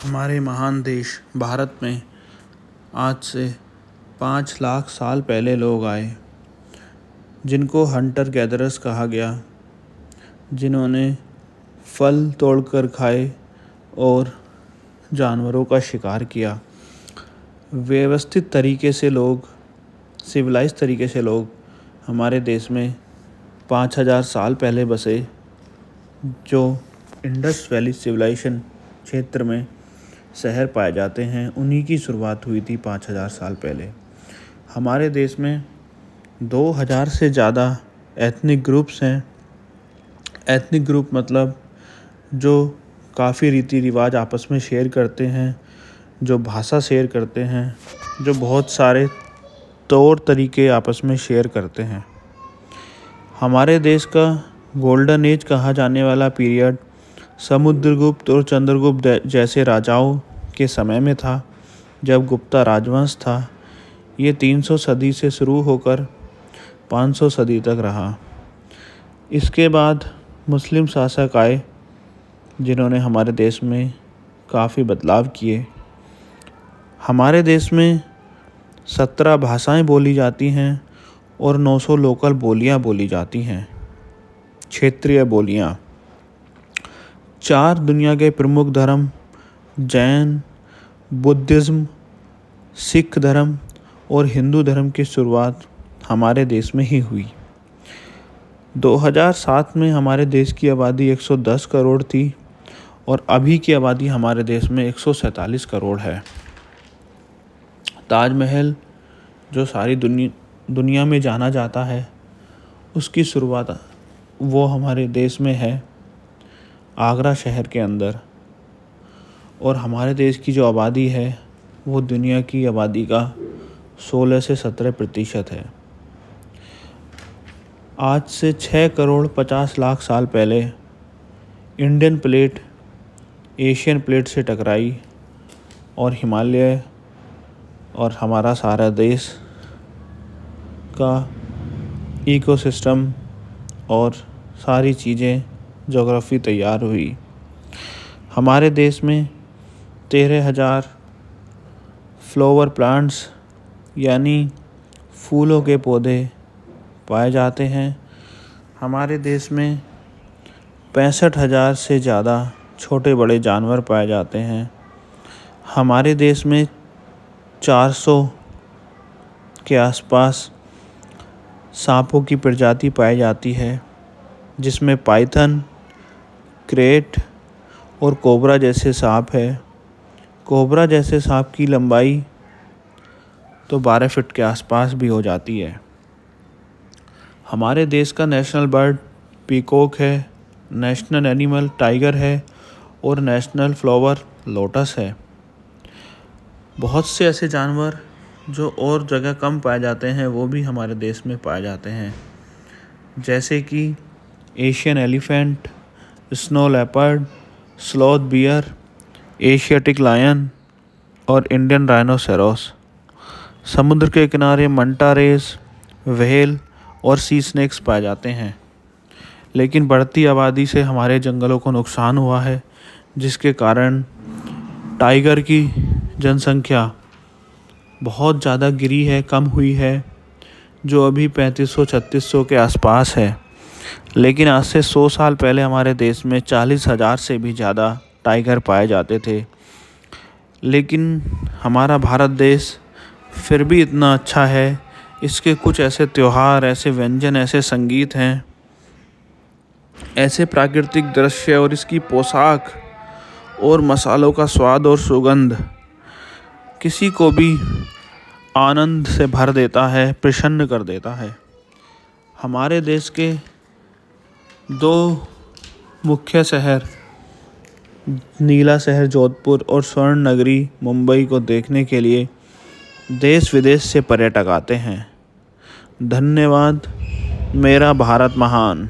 हमारे महान देश भारत में आज से 5 लाख साल पहले लोग आए, जिनको हंटर गैदरर्स कहा गया, जिन्होंने फल तोड़कर खाए और जानवरों का शिकार किया। व्यवस्थित तरीके से लोग, सिविलाइज तरीके से लोग हमारे देश में 5000 साल पहले बसे, जो इंडस वैली सिविलाइजेशन क्षेत्र में शहर पाए जाते हैं। उन्हीं की शुरुआत हुई थी 5000 साल पहले। हमारे देश में 2000 से ज़्यादा एथनिक ग्रुप्स हैं। एथनिक ग्रुप मतलब जो काफ़ी रीति रिवाज आपस में शेयर करते हैं, जो भाषा शेयर करते हैं, जो बहुत सारे तौर तरीके आपस में शेयर करते हैं। हमारे देश का गोल्डन एज कहा जाने वाला पीरियड समुद्रगुप्त और चंद्रगुप्त जैसे राजाओं के समय में था, जब गुप्ता राजवंश था। ये 300 सदी से शुरू होकर 500 सदी तक रहा। इसके बाद मुस्लिम शासक आए, जिन्होंने हमारे देश में काफ़ी बदलाव किए। हमारे देश में 17 भाषाएं बोली जाती हैं और 900 लोकल बोलियां बोली जाती हैं, क्षेत्रीय बोलियां। 4 दुनिया के प्रमुख धर्म जैन, बुद्धिज़्म, सिख धर्म और हिंदू धर्म की शुरुआत हमारे देश में ही हुई। 2007 में हमारे देश की आबादी 110 करोड़ थी और अभी की आबादी हमारे देश में 147 करोड़ है। ताजमहल जो सारी दुनिया में जाना जाता है, उसकी शुरुआत वो हमारे देश में है, आगरा शहर के अंदर। और हमारे देश की जो आबादी है वो दुनिया की आबादी का 16 से 17% है। आज से 6 करोड़ 50 लाख साल पहले इंडियन प्लेट एशियन प्लेट से टकराई और हिमालय और हमारा सारा देश का इकोसिस्टम और सारी चीज़ें, ज्योग्राफी तैयार हुई। हमारे देश में 13,000 फ्लावर प्लांट्स यानी फूलों के पौधे पाए जाते हैं। हमारे देश में 65,000 से ज़्यादा छोटे बड़े जानवर पाए जाते हैं। हमारे देश में 400 के आसपास सांपों की प्रजाति पाई जाती है, जिसमें पाइथन, क्रेट और कोबरा जैसे सांप है। कोबरा जैसे सांप की लंबाई तो 12 फीट के आसपास भी हो जाती है। हमारे देश का नेशनल बर्ड पीकॉक है, नेशनल एनिमल टाइगर है और नेशनल फ्लावर लोटस है। बहुत से ऐसे जानवर जो और जगह कम पाए जाते हैं, वो भी हमारे देश में पाए जाते हैं, जैसे कि Asian elephant, snow leopard, sloth bear, Asiatic lion और इंडियन राइनोसेरोस। समुद्र के किनारे मंटा रेस, व्हेल और सी स्नेक्स पाए जाते हैं। लेकिन बढ़ती आबादी से हमारे जंगलों को नुकसान हुआ है, जिसके कारण टाइगर की जनसंख्या बहुत ज़्यादा गिरी है, कम हुई है, जो अभी 3500-3600 के आसपास है। लेकिन आज से 100 साल पहले हमारे देश में 40,000 से भी ज़्यादा टाइगर पाए जाते थे। लेकिन हमारा भारत देश फिर भी इतना अच्छा है, इसके कुछ ऐसे त्योहार, ऐसे व्यंजन, ऐसे संगीत हैं, ऐसे प्राकृतिक दृश्य और इसकी पोशाक और मसालों का स्वाद और सुगंध किसी को भी आनंद से भर देता है, प्रसन्न कर देता है। हमारे देश के 2 मुख्य शहर नीला शहर जोधपुर और स्वर्ण नगरी मुंबई को देखने के लिए देश विदेश से पर्यटक आते हैं। धन्यवाद। मेरा भारत महान।